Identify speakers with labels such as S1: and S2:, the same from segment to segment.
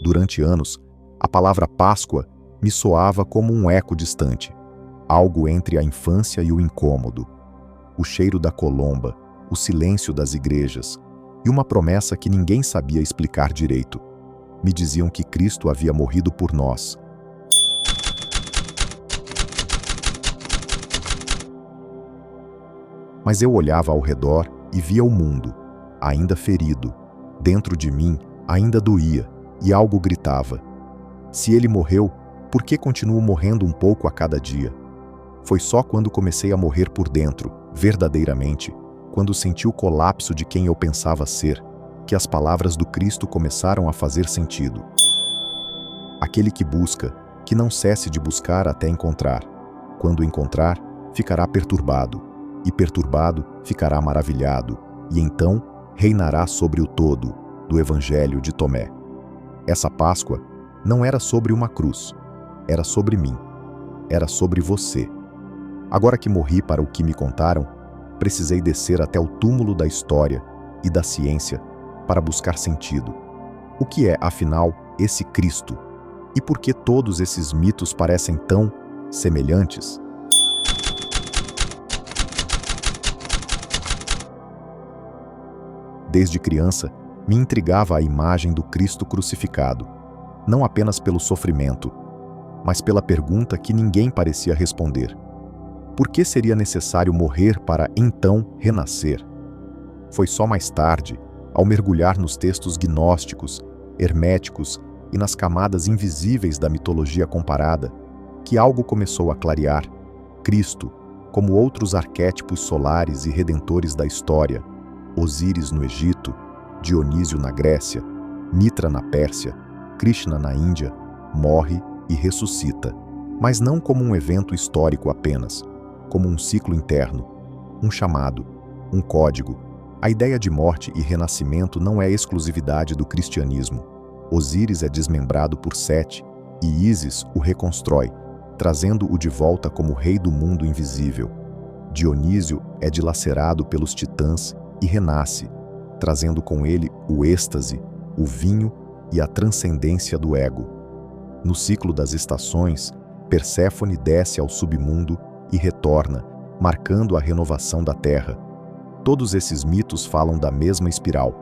S1: Durante anos, a palavra Páscoa me soava como um eco distante, algo entre a infância e o incômodo. O cheiro da colomba, o silêncio das igrejas e uma promessa que ninguém sabia explicar direito. Me diziam que Cristo havia morrido por nós. Mas eu olhava ao redor e via o mundo, ainda ferido. Dentro de mim ainda doía e algo gritava: se ele morreu, por que continuo morrendo um pouco a cada dia? Foi só quando comecei a morrer por dentro, verdadeiramente, quando senti o colapso de quem eu pensava ser, que as palavras do Cristo começaram a fazer sentido. Aquele que busca, que não cesse de buscar até encontrar. Quando encontrar, ficará perturbado, e perturbado ficará maravilhado, e então reinará sobre o todo, do Evangelho de Tomé. Essa Páscoa não era sobre uma cruz, era sobre mim, era sobre você. Agora que morri para o que me contaram, precisei descer até o túmulo da história e da ciência para buscar sentido. O que é, afinal, esse Cristo? E por que todos esses mitos parecem tão semelhantes? Desde criança, me intrigava a imagem do Cristo crucificado, não apenas pelo sofrimento, mas pela pergunta que ninguém parecia responder. Por que seria necessário morrer para então renascer? Foi só mais tarde, ao mergulhar nos textos gnósticos, herméticos e nas camadas invisíveis da mitologia comparada, que algo começou a clarear. Cristo, como outros arquétipos solares e redentores da história, Osíris no Egito, Dionísio na Grécia, Mitra na Pérsia, Krishna na Índia, morre e ressuscita, mas não como um evento histórico apenas, como um ciclo interno, um chamado, um código. A ideia de morte e renascimento não é exclusividade do cristianismo. Osíris é desmembrado por Sete e Ísis o reconstrói, trazendo-o de volta como rei do mundo invisível. Dionísio é dilacerado pelos titãs e renasce, trazendo com ele o êxtase, o vinho e a transcendência do ego. No ciclo das estações, Perséfone desce ao submundo e retorna, marcando a renovação da terra. Todos esses mitos falam da mesma espiral.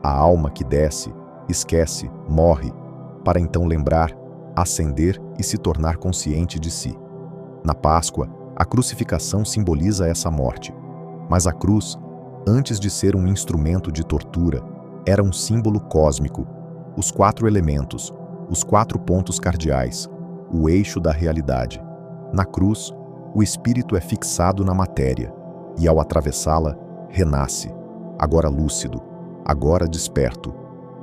S1: A alma que desce, esquece, morre, para então lembrar, ascender e se tornar consciente de si. Na Páscoa, a crucificação simboliza essa morte. Mas a cruz, antes de ser um instrumento de tortura, era um símbolo cósmico. Os 4 elementos, os 4 pontos cardeais, o eixo da realidade. Na cruz, o espírito é fixado na matéria, e ao atravessá-la, renasce, agora lúcido, agora desperto.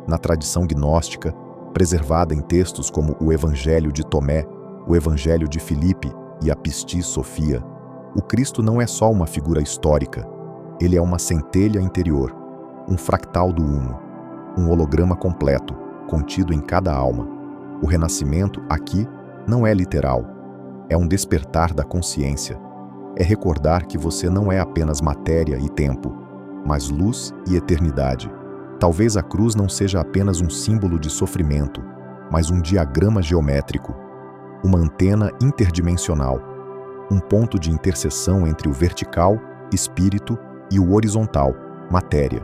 S1: Na tradição gnóstica, preservada em textos como o Evangelho de Tomé, o Evangelho de Filipe e a Pistis Sophia, o Cristo não é só uma figura histórica, ele é uma centelha interior, um fractal do Uno, um holograma completo, contido em cada alma. O renascimento, aqui, não é literal, é um despertar da consciência, é recordar que você não é apenas matéria e tempo, mas luz e eternidade. Talvez a cruz não seja apenas um símbolo de sofrimento, mas um diagrama geométrico, uma antena interdimensional, um ponto de interseção entre o vertical, espírito, e o horizontal, matéria.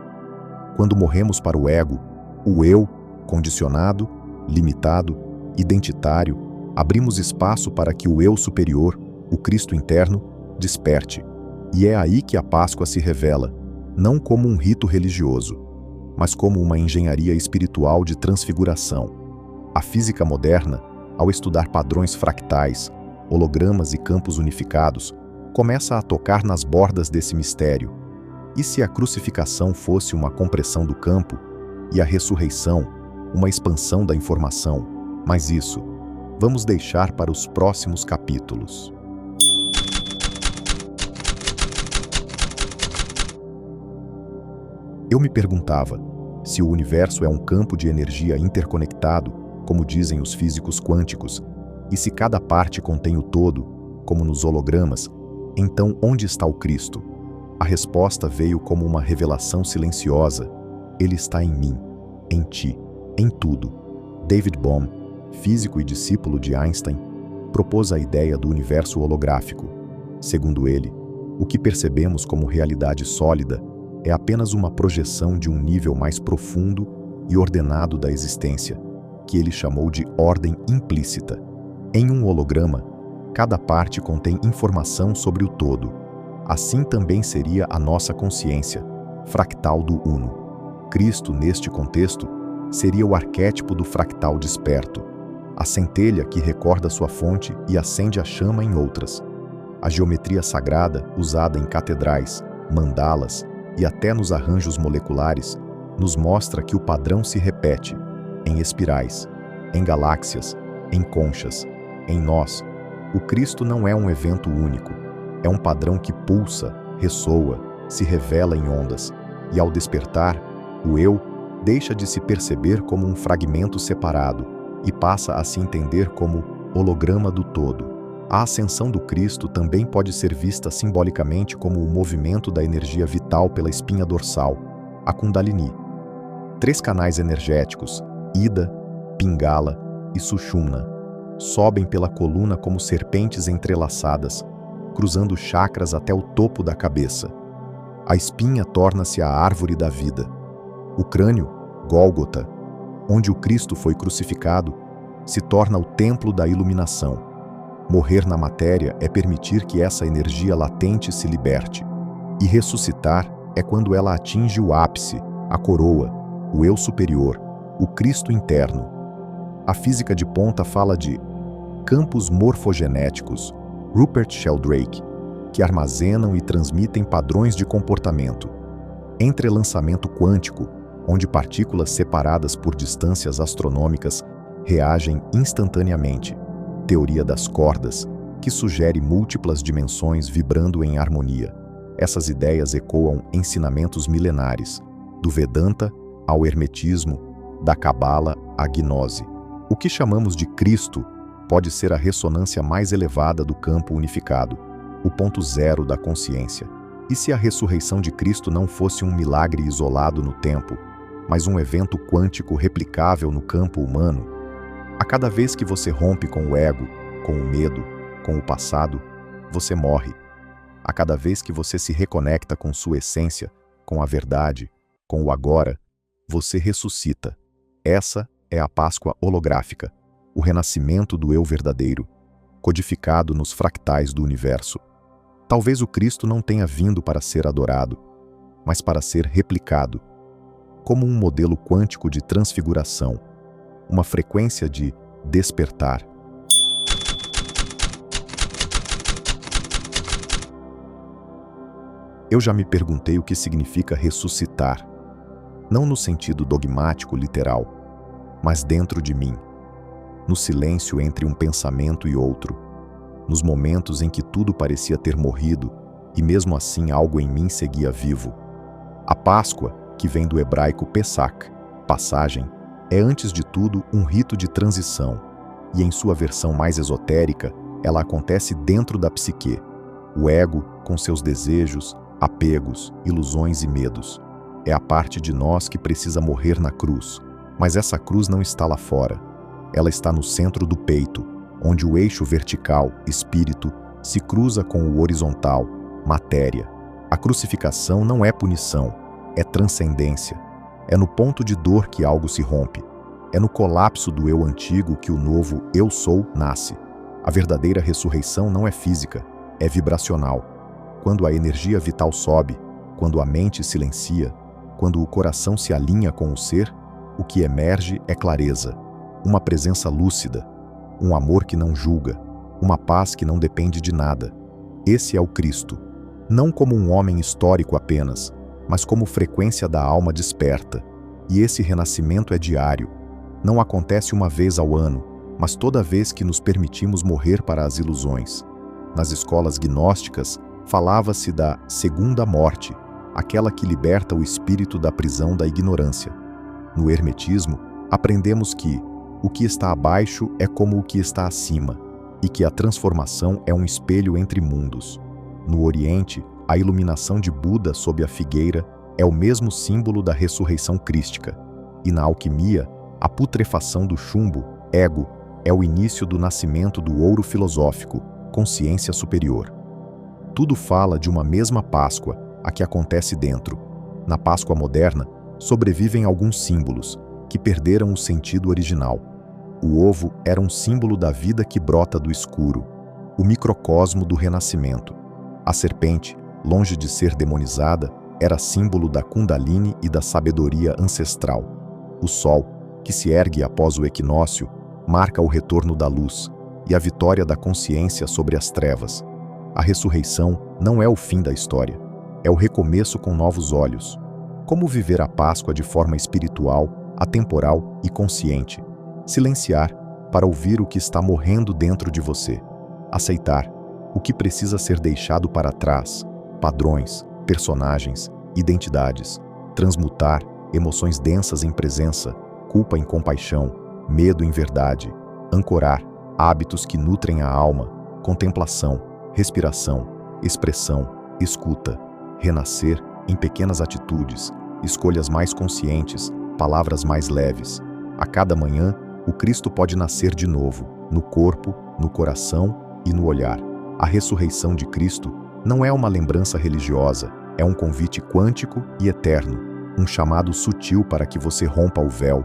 S1: Quando morremos para o ego, o eu, condicionado, limitado, identitário, abrimos espaço para que o eu superior, o Cristo interno, desperte. E é aí que a Páscoa se revela, não como um rito religioso, mas como uma engenharia espiritual de transfiguração. A física moderna, ao estudar padrões fractais, hologramas e campos unificados, começa a tocar nas bordas desse mistério. E se a crucificação fosse uma compressão do campo e a ressurreição, uma expansão da informação? Mas isso, vamos deixar para os próximos capítulos. Eu me perguntava, se o universo é um campo de energia interconectado, como dizem os físicos quânticos, e se cada parte contém o todo, como nos hologramas, então onde está o Cristo? A resposta veio como uma revelação silenciosa. Ele está em mim, em ti, em tudo. David Bohm, físico e discípulo de Einstein, propôs a ideia do universo holográfico. Segundo ele, o que percebemos como realidade sólida é apenas uma projeção de um nível mais profundo e ordenado da existência, que ele chamou de ordem implícita. Em um holograma, cada parte contém informação sobre o todo. Assim também seria a nossa consciência, fractal do Uno. Cristo, neste contexto, seria o arquétipo do fractal desperto, a centelha que recorda sua fonte e acende a chama em outras. A geometria sagrada, usada em catedrais, mandalas e até nos arranjos moleculares, nos mostra que o padrão se repete em espirais, em galáxias, em conchas, em nós. O Cristo não é um evento único, é um padrão que pulsa, ressoa, se revela em ondas, e ao despertar, o eu deixa de se perceber como um fragmento separado e passa a se entender como holograma do todo. A ascensão do Cristo também pode ser vista simbolicamente como o movimento da energia vital pela espinha dorsal, a Kundalini. 3 canais energéticos, Ida, Pingala e Sushumna, sobem pela coluna como serpentes entrelaçadas, cruzando chakras até o topo da cabeça. A espinha torna-se a árvore da vida. O crânio, Gólgota, onde o Cristo foi crucificado, se torna o templo da iluminação. Morrer na matéria é permitir que essa energia latente se liberte. E ressuscitar é quando ela atinge o ápice, a coroa, o eu superior, o Cristo interno. A física de ponta fala de campos morfogenéticos, Rupert Sheldrake, que armazenam e transmitem padrões de comportamento. Entrelaçamento quântico, onde partículas separadas por distâncias astronômicas reagem instantaneamente. Teoria das cordas, que sugere múltiplas dimensões vibrando em harmonia. Essas ideias ecoam ensinamentos milenares, do Vedanta ao Hermetismo, da Cabala à Gnose. O que chamamos de Cristo pode ser a ressonância mais elevada do campo unificado, o ponto zero da consciência. E se a ressurreição de Cristo não fosse um milagre isolado no tempo, mas um evento quântico replicável no campo humano? A cada vez que você rompe com o ego, com o medo, com o passado, você morre. A cada vez que você se reconecta com sua essência, com a verdade, com o agora, você ressuscita. Essa é a Páscoa holográfica, o renascimento do eu verdadeiro, codificado nos fractais do universo. Talvez o Cristo não tenha vindo para ser adorado, mas para ser replicado, como um modelo quântico de transfiguração, uma frequência de despertar. Eu já me perguntei o que significa ressuscitar, não no sentido dogmático literal, mas dentro de mim, no silêncio entre um pensamento e outro, nos momentos em que tudo parecia ter morrido e mesmo assim algo em mim seguia vivo. A Páscoa, que vem do hebraico Pesach, passagem, é antes de tudo um rito de transição, e em sua versão mais esotérica, ela acontece dentro da psique, o ego com seus desejos, apegos, ilusões e medos. É a parte de nós que precisa morrer na cruz, mas essa cruz não está lá fora. Ela está no centro do peito, onde o eixo vertical, espírito, se cruza com o horizontal, matéria. A crucificação não é punição, é transcendência. É no ponto de dor que algo se rompe. É no colapso do eu antigo que o novo eu sou nasce. A verdadeira ressurreição não é física, é vibracional. Quando a energia vital sobe, quando a mente silencia, quando o coração se alinha com o ser, o que emerge é clareza, uma presença lúcida, um amor que não julga, uma paz que não depende de nada. Esse é o Cristo, não como um homem histórico apenas, mas como frequência da alma desperta. E esse renascimento é diário. Não acontece uma vez ao ano, mas toda vez que nos permitimos morrer para as ilusões. Nas escolas gnósticas, falava-se da segunda morte, aquela que liberta o espírito da prisão da ignorância. No hermetismo, aprendemos que o que está abaixo é como o que está acima, e que a transformação é um espelho entre mundos. No Oriente, a iluminação de Buda sob a figueira é o mesmo símbolo da ressurreição crística, e na alquimia, A putrefação do chumbo, ego, é o início do nascimento do ouro filosófico, consciência superior. Tudo fala de uma mesma Páscoa, a que acontece dentro. Na Páscoa moderna, sobrevivem alguns símbolos, que perderam o sentido original. O ovo era um símbolo da vida que brota do escuro, o microcosmo do renascimento. A serpente, longe de ser demonizada, era símbolo da Kundalini e da sabedoria ancestral. O sol, que se ergue após o equinócio, marca o retorno da luz e a vitória da consciência sobre as trevas. A ressurreição não é o fim da história, é o recomeço com novos olhos. Como viver a Páscoa de forma espiritual, atemporal e consciente? Silenciar para ouvir o que está morrendo dentro de você. Aceitar o que precisa ser deixado para trás, padrões, personagens, identidades. Transmutar emoções densas em presença, culpa em compaixão, medo em verdade. Ancorar hábitos que nutrem a alma, contemplação, respiração, expressão, escuta. Renascer em pequenas atitudes, escolhas mais conscientes, palavras mais leves. A cada manhã, o Cristo pode nascer de novo, no corpo, no coração e no olhar. A ressurreição de Cristo não é uma lembrança religiosa, é um convite quântico e eterno, um chamado sutil para que você rompa o véu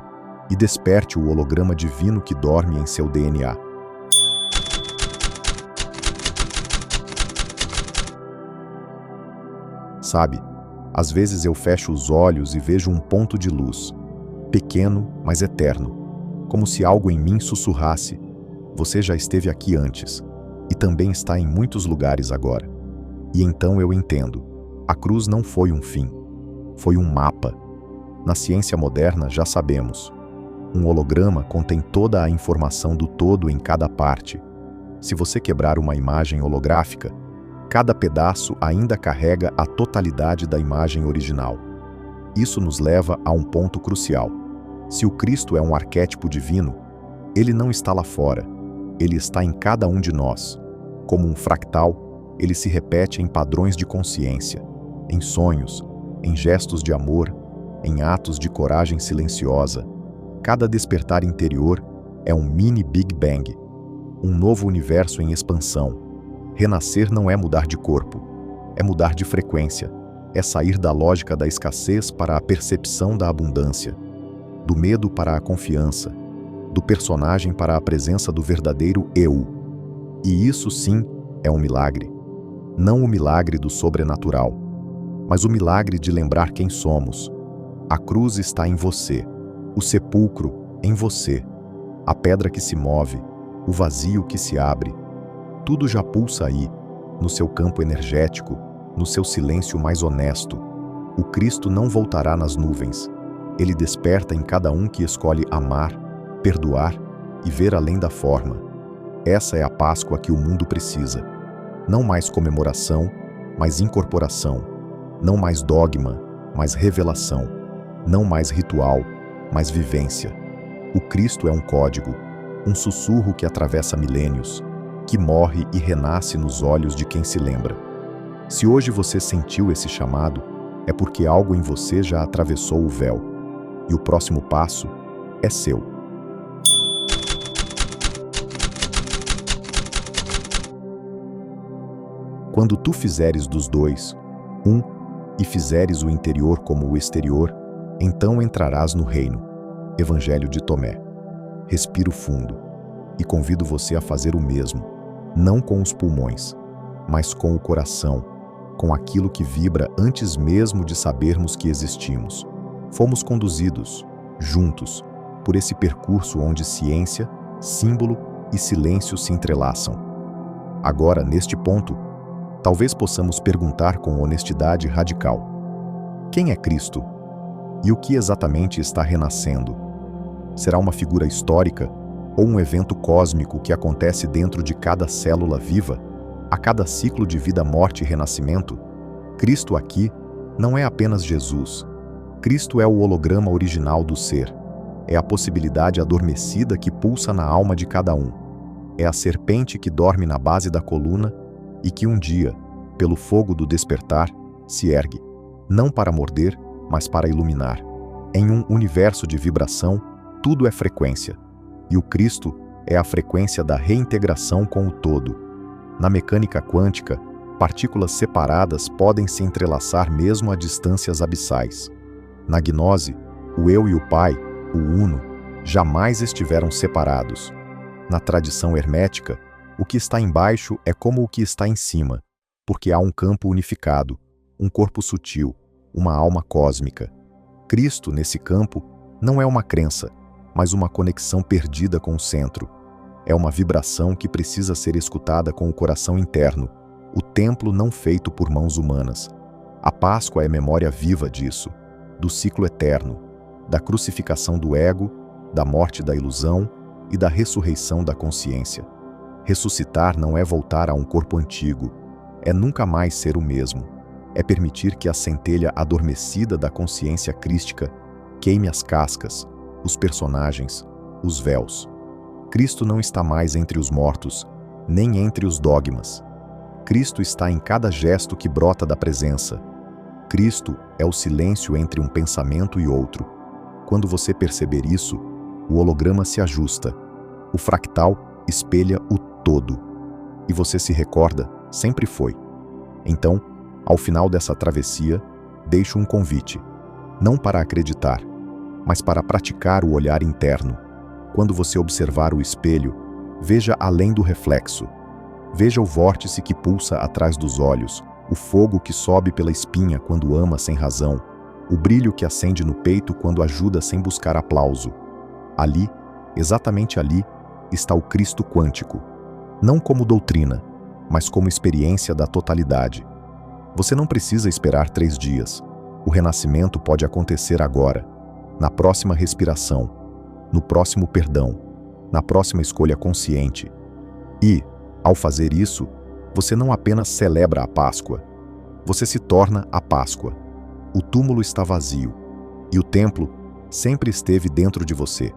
S1: e desperte o holograma divino que dorme em seu DNA. Sabe, às vezes eu fecho os olhos e vejo um ponto de luz, pequeno, mas eterno, como se algo em mim sussurrasse: você já esteve aqui antes, e também está em muitos lugares agora. E então eu entendo, a cruz não foi um fim, foi um mapa. Na ciência moderna já sabemos, um holograma contém toda a informação do todo em cada parte. Se você quebrar uma imagem holográfica, cada pedaço ainda carrega a totalidade da imagem original. Isso nos leva a um ponto crucial. Se o Cristo é um arquétipo divino, ele não está lá fora, ele está em cada um de nós. Como um fractal, ele se repete em padrões de consciência, em sonhos, em gestos de amor, em atos de coragem silenciosa. Cada despertar interior é um mini Big Bang, um novo universo em expansão. Renascer não é mudar de corpo, é mudar de frequência, é sair da lógica da escassez para a percepção da abundância, do medo para a confiança, do personagem para a presença do verdadeiro eu. E isso sim é um milagre. Não o milagre do sobrenatural, mas o milagre de lembrar quem somos. A cruz está em você, o sepulcro em você, a pedra que se move, o vazio que se abre. Tudo já pulsa aí, no seu campo energético, no seu silêncio mais honesto. O Cristo não voltará nas nuvens. Ele desperta em cada um que escolhe amar, perdoar e ver além da forma. Essa é a Páscoa que o mundo precisa. Não mais comemoração, mas incorporação. Não mais dogma, mas revelação. Não mais ritual, mas vivência. O Cristo é um código, um sussurro que atravessa milênios, que morre e renasce nos olhos de quem se lembra. Se hoje você sentiu esse chamado, é porque algo em você já atravessou o véu. E o próximo passo é seu. Quando tu fizeres dos dois, um, e fizeres o interior como o exterior, então entrarás no reino. Evangelho de Tomé. Respiro fundo e convido você a fazer o mesmo. Não com os pulmões, mas com o coração, com aquilo que vibra antes mesmo de sabermos que existimos. Fomos conduzidos, juntos, por esse percurso onde ciência, símbolo e silêncio se entrelaçam. Agora, neste ponto, talvez possamos perguntar com honestidade radical: quem é Cristo? E o que exatamente está renascendo? Será uma figura histórica ou um evento cósmico que acontece dentro de cada célula viva, a cada ciclo de vida, morte e renascimento? Cristo aqui não é apenas Jesus. Cristo é o holograma original do ser. É a possibilidade adormecida que pulsa na alma de cada um. É a serpente que dorme na base da coluna e que um dia, pelo fogo do despertar, se ergue, não para morder, mas para iluminar. Em um universo de vibração, Tudo é frequência. E o Cristo é a frequência da reintegração com o todo. Na mecânica quântica, partículas separadas podem se entrelaçar mesmo a distâncias abissais. Na gnose, o eu e o Pai, o Uno, jamais estiveram separados. Na tradição hermética, o que está embaixo é como o que está em cima, porque há um campo unificado, um corpo sutil, uma alma cósmica. Cristo, nesse campo, não é uma crença, mas uma conexão perdida com o centro. É uma vibração que precisa ser escutada com o coração interno, o templo não feito por mãos humanas. A Páscoa é memória viva disso, do ciclo eterno, da crucificação do ego, da morte da ilusão e da ressurreição da consciência. Ressuscitar não é voltar a um corpo antigo, é nunca mais ser o mesmo. É permitir que a centelha adormecida da consciência crística queime as cascas, os personagens, os véus. Cristo não está mais entre os mortos, nem entre os dogmas. Cristo está em cada gesto que brota da presença. Cristo é o silêncio entre um pensamento e outro. Quando você perceber isso, o holograma se ajusta. O fractal espelha o todo. E você se recorda, sempre foi. Então, ao final dessa travessia, deixo um convite. Não para acreditar, mas para praticar o olhar interno. Quando você observar o espelho, veja além do reflexo. Veja o vórtice que pulsa atrás dos olhos, o fogo que sobe pela espinha quando ama sem razão, o brilho que acende no peito quando ajuda sem buscar aplauso. Ali, exatamente ali, está o Cristo quântico. Não como doutrina, mas como experiência da totalidade. Você não precisa esperar 3 dias. O renascimento pode acontecer agora, na próxima respiração, no próximo perdão, na próxima escolha consciente. E, ao fazer isso, você não apenas celebra a Páscoa, você se torna a Páscoa. O túmulo está vazio, e o templo sempre esteve dentro de você.